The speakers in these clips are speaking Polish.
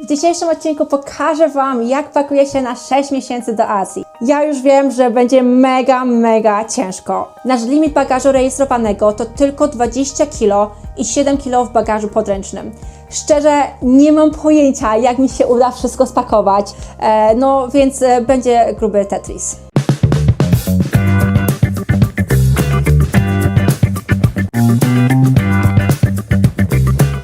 W dzisiejszym odcinku pokażę Wam, jak pakuje się na 6 miesięcy do Azji. Ja już wiem, że będzie mega ciężko. Nasz limit bagażu rejestrowanego to tylko 20 kg i 7 kg w bagażu podręcznym. Szczerze, nie mam pojęcia, jak mi się uda wszystko spakować, no więc będzie gruby Tetris.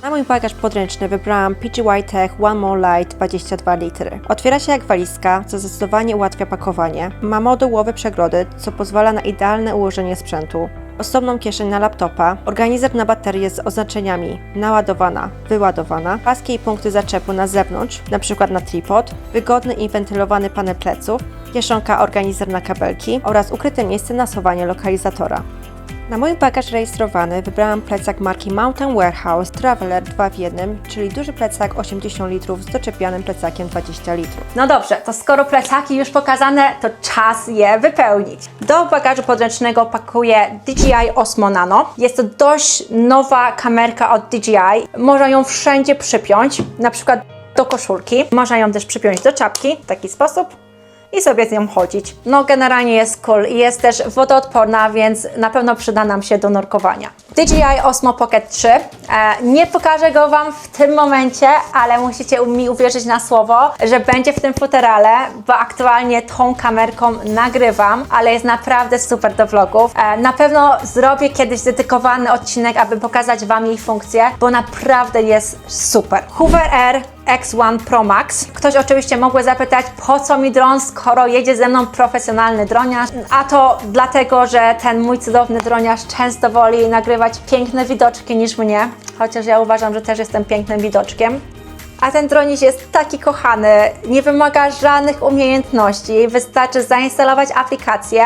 Na mój bagaż podręczny wybrałam PGY Tech One More Light 22 litry. Otwiera się jak walizka, co zdecydowanie ułatwia pakowanie. Ma modułowe przegrody, co pozwala na idealne ułożenie sprzętu. Osobną kieszeń na laptopa, organizer na baterię z oznaczeniami naładowana, wyładowana, paskie i punkty zaczepu na zewnątrz, np. na tripod, wygodny i wentylowany panel pleców, kieszonka organizer na kabelki oraz ukryte miejsce na schowanie lokalizatora. Na mój bagaż rejestrowany wybrałam plecak marki Mountain Warehouse Traveler 2 w 1, czyli duży plecak 80 litrów z doczepianym plecakiem 20 litrów. No dobrze, to skoro plecaki już pokazane, to czas je wypełnić. Do bagażu podręcznego pakuję DJI Osmo Nano. Jest to dość nowa kamerka od DJI. Można ją wszędzie przypiąć, na przykład do koszulki. Można ją też przypiąć do czapki w taki sposób i sobie z nią chodzić. No generalnie jest cool i jest też wodoodporna, więc na pewno przyda nam się do nurkowania. DJI Osmo Pocket 3. Nie pokażę go Wam w tym momencie, ale musicie mi uwierzyć na słowo, że będzie w tym futerale, bo aktualnie tą kamerką nagrywam, ale jest naprawdę super do vlogów. Na pewno zrobię kiedyś dedykowany odcinek, aby pokazać Wam jej funkcję, bo naprawdę jest super. Hoover Air X1 Pro Max. Ktoś oczywiście mógł zapytać, po co mi dron, skoro jedzie ze mną profesjonalny droniarz, a to dlatego, że ten mój cudowny droniarz często woli nagrywać piękne widoczki niż mnie, chociaż ja uważam, że też jestem pięknym widoczkiem. A ten droniarz jest taki kochany, nie wymaga żadnych umiejętności, wystarczy zainstalować aplikację,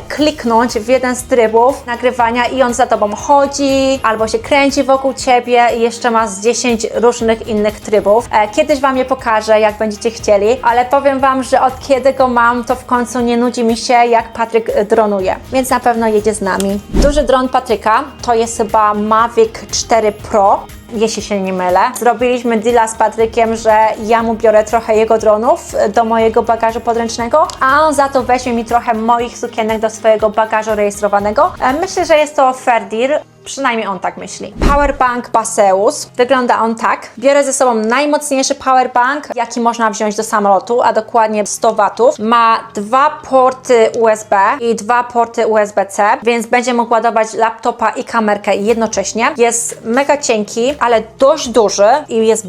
kliknąć w jeden z trybów nagrywania i on za Tobą chodzi, albo się kręci wokół Ciebie i jeszcze ma z 10 różnych innych trybów. Kiedyś Wam je pokażę, jak będziecie chcieli, ale powiem Wam, że od kiedy go mam, to w końcu nie nudzi mi się, jak Patryk dronuje, więc na pewno jedzie z nami. Duży dron Patryka to jest chyba Mavic 4 Pro. Jeśli się nie mylę. Zrobiliśmy deala z Patrykiem, że ja mu biorę trochę jego dronów do mojego bagażu podręcznego, a on za to weźmie mi trochę moich sukienek do swojego bagażu rejestrowanego. Myślę, że jest to fair deal. Przynajmniej on tak myśli. Powerbank Baseus. Wygląda on tak. Biorę ze sobą najmocniejszy powerbank, jaki można wziąć do samolotu, a dokładnie 100 watów. Ma 2 porty USB i 2 porty USB-C, więc będzie mógł ładować laptopa i kamerkę jednocześnie. Jest mega cienki, ale dość duży i jest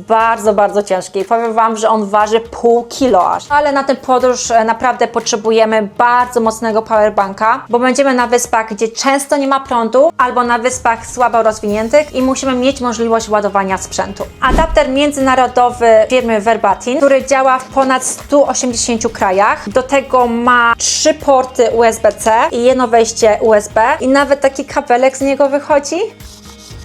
bardzo ciężki. Powiem Wam, że on waży pół kilo aż. Ale na tę podróż naprawdę potrzebujemy bardzo mocnego powerbanka, bo będziemy na wyspach, gdzie często nie ma prądu, albo na wyspach słabo rozwiniętych i musimy mieć możliwość ładowania sprzętu. Adapter międzynarodowy firmy Verbatim, który działa w ponad 180 krajach. Do tego ma 3 porty USB-C i jedno wejście USB i nawet taki kabelek z niego wychodzi.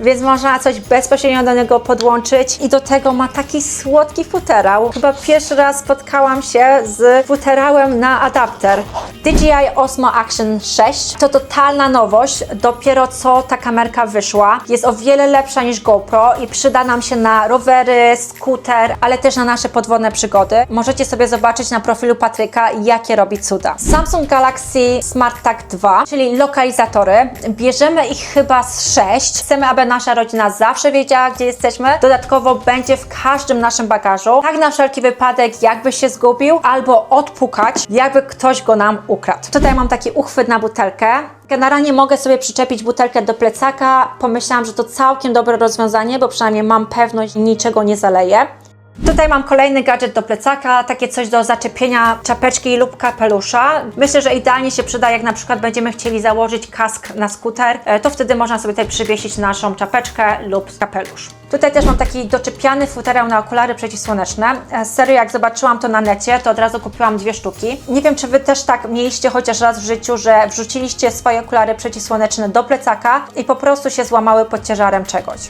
Więc można coś bezpośrednio do niego podłączyć i do tego ma taki słodki futerał. Chyba pierwszy raz spotkałam się z futerałem na adapter. DJI Osmo Action 6 to totalna nowość, dopiero co ta kamerka wyszła. Jest o wiele lepsza niż GoPro i przyda nam się na rowery, skuter, ale też na nasze podwodne przygody. Możecie sobie zobaczyć na profilu Patryka, jakie robi cuda. Samsung Galaxy Smart Tag 2, czyli lokalizatory. Bierzemy ich chyba z 6. Chcemy, aby nasza rodzina zawsze wiedziała, gdzie jesteśmy. Dodatkowo będzie w każdym naszym bagażu. Tak na wszelki wypadek, jakby się zgubił, albo odpukać, jakby ktoś go nam ukradł. Tutaj mam taki uchwyt na butelkę. Generalnie mogę sobie przyczepić butelkę do plecaka. Pomyślałam, że to całkiem dobre rozwiązanie, bo przynajmniej mam pewność, niczego nie zaleję. Tutaj mam kolejny gadżet do plecaka, takie coś do zaczepienia czapeczki lub kapelusza. Myślę, że idealnie się przyda, jak na przykład będziemy chcieli założyć kask na skuter, to wtedy można sobie tutaj przywiesić naszą czapeczkę lub kapelusz. Tutaj też mam taki doczepiany futerał na okulary przeciwsłoneczne. Serio, jak zobaczyłam to na necie, to od razu kupiłam 2 sztuki. Nie wiem, czy Wy też tak mieliście chociaż raz w życiu, że wrzuciliście swoje okulary przeciwsłoneczne do plecaka i po prostu się złamały pod ciężarem czegoś.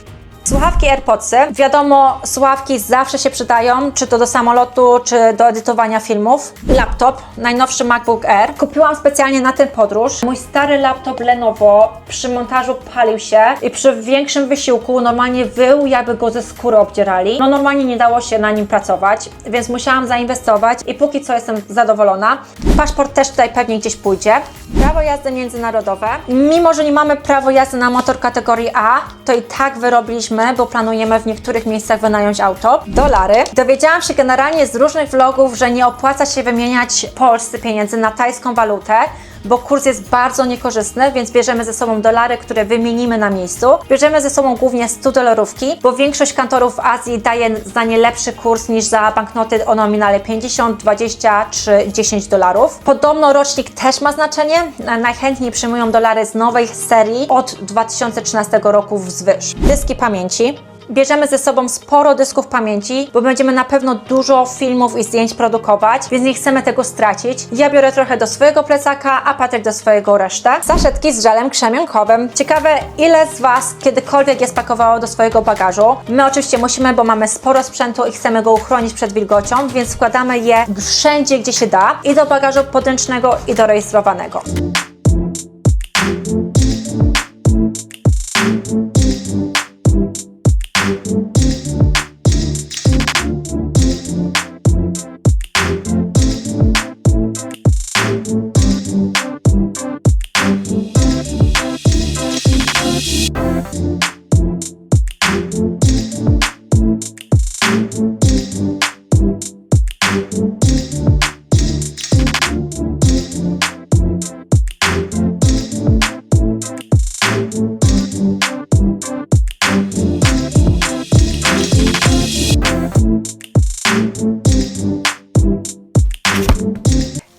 Słuchawki AirPodsy. Wiadomo, słuchawki zawsze się przydają, czy to do samolotu, czy do edytowania filmów. Laptop, najnowszy MacBook Air. Kupiłam specjalnie na tę podróż. Mój stary laptop Lenovo przy montażu palił się i przy większym wysiłku normalnie wył, jakby go ze skóry obdzierali. No normalnie nie dało się na nim pracować, więc musiałam zainwestować i póki co jestem zadowolona. Paszport też tutaj pewnie gdzieś pójdzie. Prawo jazdy międzynarodowe. Mimo że nie mamy prawo jazdy na motor kategorii A, to i tak wyrobiliśmy, bo planujemy w niektórych miejscach wynająć auto. Dolary. Dowiedziałam się generalnie z różnych vlogów, że nie opłaca się wymieniać polscy pieniędzy na tajską walutę, bo kurs jest bardzo niekorzystny, więc bierzemy ze sobą dolary, które wymienimy na miejscu. Bierzemy ze sobą głównie 100 dolarówki, bo większość kantorów w Azji daje za nie lepszy kurs niż za banknoty o nominale 50, 20 czy 10 dolarów. Podobno rocznik też ma znaczenie. Najchętniej przyjmują dolary z nowej serii od 2013 roku wzwyż. Dyski pamięci. Bierzemy ze sobą sporo dysków pamięci, bo będziemy na pewno dużo filmów i zdjęć produkować, więc nie chcemy tego stracić. Ja biorę trochę do swojego plecaka, a Patryk do swojego resztę. Saszetki z żelem krzemionkowym. Ciekawe, ile z Was kiedykolwiek je spakowało do swojego bagażu. My oczywiście musimy, bo mamy sporo sprzętu i chcemy go uchronić przed wilgocią, więc wkładamy je wszędzie, gdzie się da, i do bagażu podręcznego, i do rejestrowanego.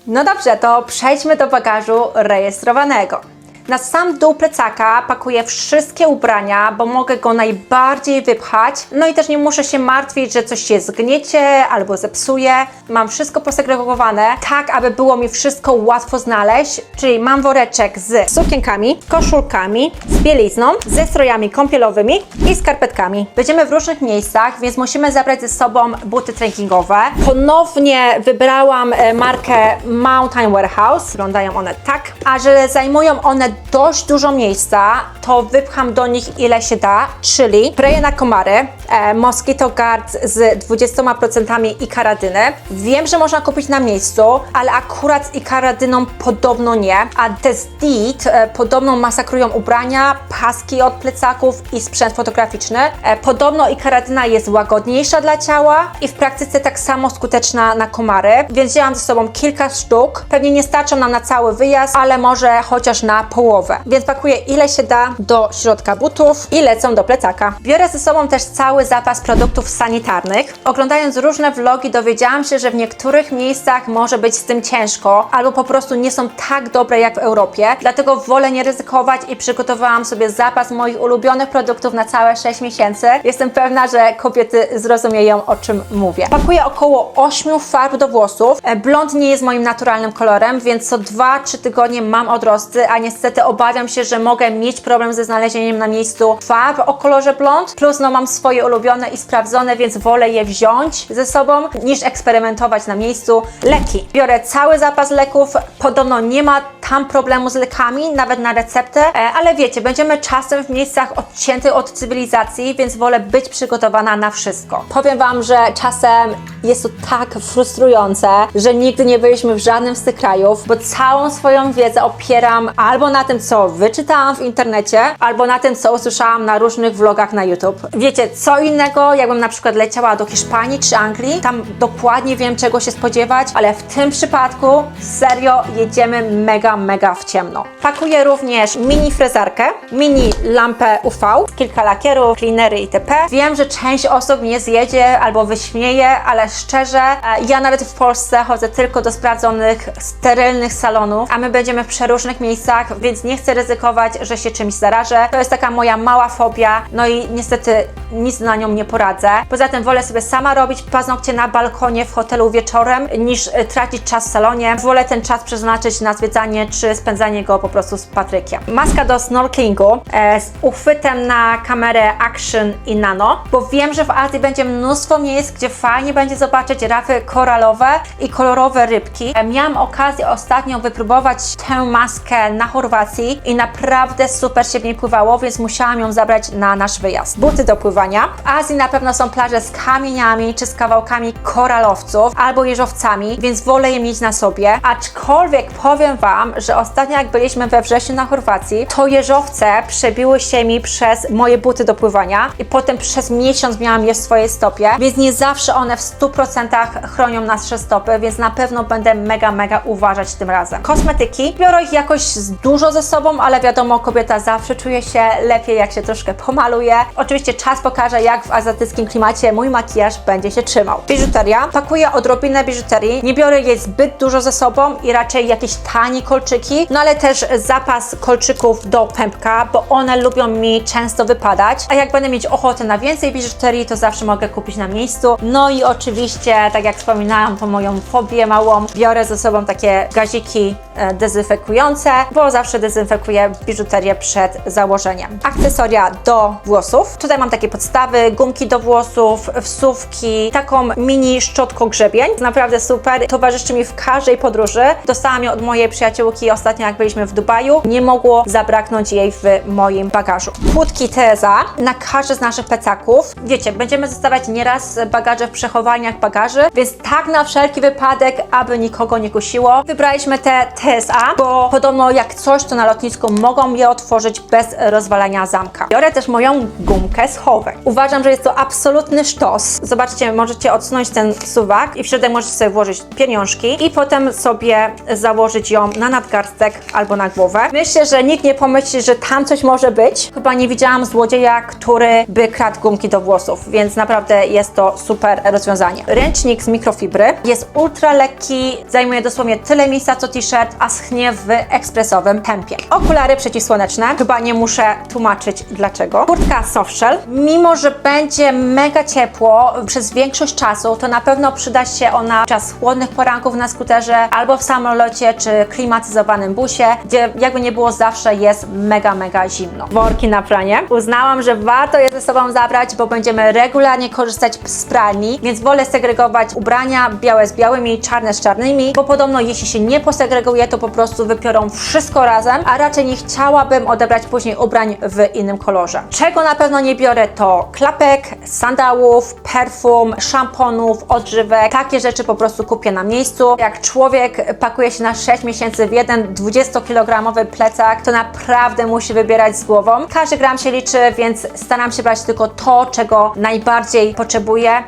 No dobrze, to przejdźmy do bagażu rejestrowanego. Na sam dół plecaka pakuję wszystkie ubrania, bo mogę go najbardziej wypchać. No i też nie muszę się martwić, że coś się zgniecie albo zepsuje. Mam wszystko posegregowane, tak aby było mi wszystko łatwo znaleźć. Czyli mam woreczek z sukienkami, koszulkami, z bielizną, ze strojami kąpielowymi i skarpetkami. Będziemy w różnych miejscach, więc musimy zabrać ze sobą buty trekkingowe. Ponownie wybrałam markę Mountain Warehouse. Wyglądają one tak, a że zajmują one dość dużo miejsca, to wypcham do nich ile się da, czyli spreje na komary, Mosquito Guard z 20% ikaradyny. Wiem, że można kupić na miejscu, ale akurat z ikaradyną podobno nie, a te z DEET podobno masakrują ubrania, paski od plecaków i sprzęt fotograficzny. Podobno ikaradyna jest łagodniejsza dla ciała i w praktyce tak samo skuteczna na komary, więc wzięłam ze sobą kilka sztuk. Pewnie nie starczą nam na cały wyjazd, ale może chociaż na połowę. Więc pakuję ile się da do środka butów i lecą do plecaka. Biorę ze sobą też cały zapas produktów sanitarnych. Oglądając różne vlogi dowiedziałam się, że w niektórych miejscach może być z tym ciężko, albo po prostu nie są tak dobre jak w Europie. Dlatego wolę nie ryzykować i przygotowałam sobie zapas moich ulubionych produktów na całe 6 miesięcy. Jestem pewna, że kobiety zrozumieją, o czym mówię. Pakuję około 8 farb do włosów. Blond nie jest moim naturalnym kolorem, więc co 2-3 tygodnie mam odrosty, a niestety obawiam się, że mogę mieć problem ze znalezieniem na miejscu farb o kolorze blond. Plus no mam swoje ulubione i sprawdzone, więc wolę je wziąć ze sobą niż eksperymentować na miejscu. Leki. Biorę cały zapas leków. Podobno nie ma tam problemu z lekami, nawet na receptę, ale wiecie, będziemy czasem w miejscach odciętych od cywilizacji, więc wolę być przygotowana na wszystko. Powiem Wam, że czasem jest to tak frustrujące, że nigdy nie byliśmy w żadnym z tych krajów, bo całą swoją wiedzę opieram albo na tym, co wyczytałam w internecie, albo na tym, co usłyszałam na różnych vlogach na YouTube. Wiecie, co innego, jakbym na przykład leciała do Hiszpanii czy Anglii, tam dokładnie wiem, czego się spodziewać, ale w tym przypadku serio jedziemy mega w ciemno. Pakuję również mini frezarkę, mini lampę UV, kilka lakierów, cleanery itp. Wiem, że część osób mnie zjedzie albo wyśmieje, ale szczerze, ja nawet w Polsce chodzę tylko do sprawdzonych, sterylnych salonów, a my będziemy w przeróżnych miejscach, więc nie chcę ryzykować, że się czymś zarażę. To jest taka moja mała fobia, no i niestety nic na nią nie poradzę. Poza tym wolę sobie sama robić paznokcie na balkonie w hotelu wieczorem, niż tracić czas w salonie. Wolę ten czas przeznaczyć na zwiedzanie czy spędzanie go po prostu z Patrykiem. Maska do snorkelingu z uchwytem na kamerę Action i Nano, bo wiem, że w Azji będzie mnóstwo miejsc, gdzie fajnie będzie zobaczyć rafy koralowe i kolorowe rybki. Miałam okazję ostatnio wypróbować tę maskę na Chorwacji i naprawdę super się w niej pływało, więc musiałam ją zabrać na nasz wyjazd. Buty do pływania. W Azji na pewno są plaże z kamieniami czy z kawałkami koralowców albo jeżowcami, więc wolę je mieć na sobie. Aczkolwiek powiem Wam, że ostatnio jak byliśmy we wrześniu na Chorwacji, to jeżowce przebiły się mi przez moje buty do pływania i potem przez miesiąc miałam je w swojej stopie, więc nie zawsze one w 100% chronią nasze stopy, więc na pewno będę mega uważać tym razem. Kosmetyki. Biorę ich jakoś dużo ze sobą, ale wiadomo, kobieta zawsze czuje się lepiej, jak się troszkę pomaluje. Oczywiście czas pokaże, jak w azjatyckim klimacie mój makijaż będzie się trzymał. Biżuteria. Pakuję odrobinę biżuterii. Nie biorę jej zbyt dużo ze sobą i raczej jakieś tanie kolczyki, no ale też zapas kolczyków do pępka, bo one lubią mi często wypadać, a jak będę mieć ochotę na więcej biżuterii, to zawsze mogę kupić na miejscu. No i oczywiście, tak jak wspominałam, tą moją fobię małą, biorę ze sobą takie gaziki dezynfekujące, bo zawsze dezynfekuję biżuterię przed założeniem. Akcesoria do włosów. Tutaj mam takie podstawy, gumki do włosów, wsówki, taką mini szczotko-grzebień. Naprawdę super. Towarzyszy mi w każdej podróży. Dostałam ją od mojej przyjaciółki ostatnio, jak byliśmy w Dubaju. Nie mogło zabraknąć jej w moim bagażu. Płótki TSA na każdy z naszych plecaków. Wiecie, będziemy zostawiać nieraz bagaże w przechowalniach bagaży, więc tak na wszelki wypadek, aby nikogo nie kusiło, wybraliśmy te TSA, bo podobno jak coś, to na lotnisku mogą je otworzyć bez rozwalania zamka. Biorę też moją gumkę schowek. Uważam, że jest to absolutny sztos. Zobaczcie, możecie odsunąć ten suwak i w środek możecie sobie włożyć pieniążki i potem sobie założyć ją na nadgarstek albo na głowę. Myślę, że nikt nie pomyśli, że tam coś może być. Chyba nie widziałam złodzieja, który by kradł gumki do włosów, więc naprawdę jest to super rozwiązanie. Ręcznik z mikrofibry jest ultra lekki, zajmuje dosłownie tyle miejsca co t-shirt, a schnie w ekspresowym tempie. Okulary przeciwsłoneczne, chyba nie muszę tłumaczyć dlaczego. Kurtka softshell, mimo że będzie mega ciepło przez większość czasu, to na pewno przyda się ona podczas chłodnych poranków na skuterze albo w samolocie czy klimatyzowanym busie, gdzie jakby nie było zawsze jest mega zimno. Worki na pranie. Uznałam, że warto je ze sobą zabrać, bo będziemy regularnie korzystać z pralni, więc wolę segregować ubrania białe z białymi, czarne z czarnymi, bo podobno jeśli się nie posegreguje, to po prostu wypiorą wszystko razem, a raczej nie chciałabym odebrać później ubrań w innym kolorze. Czego na pewno nie biorę, to klapek, sandałów, perfum, szamponów, odżywek. Takie rzeczy po prostu kupię na miejscu. Jak człowiek pakuje się na 6 miesięcy w jeden 20-kilogramowy plecak, to naprawdę musi wybierać z głową. Każdy gram się liczy, więc staram się brać tylko to, czego najbardziej potrzebuję.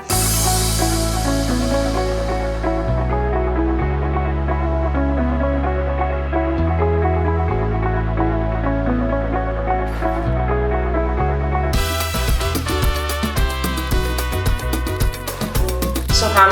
Słucham.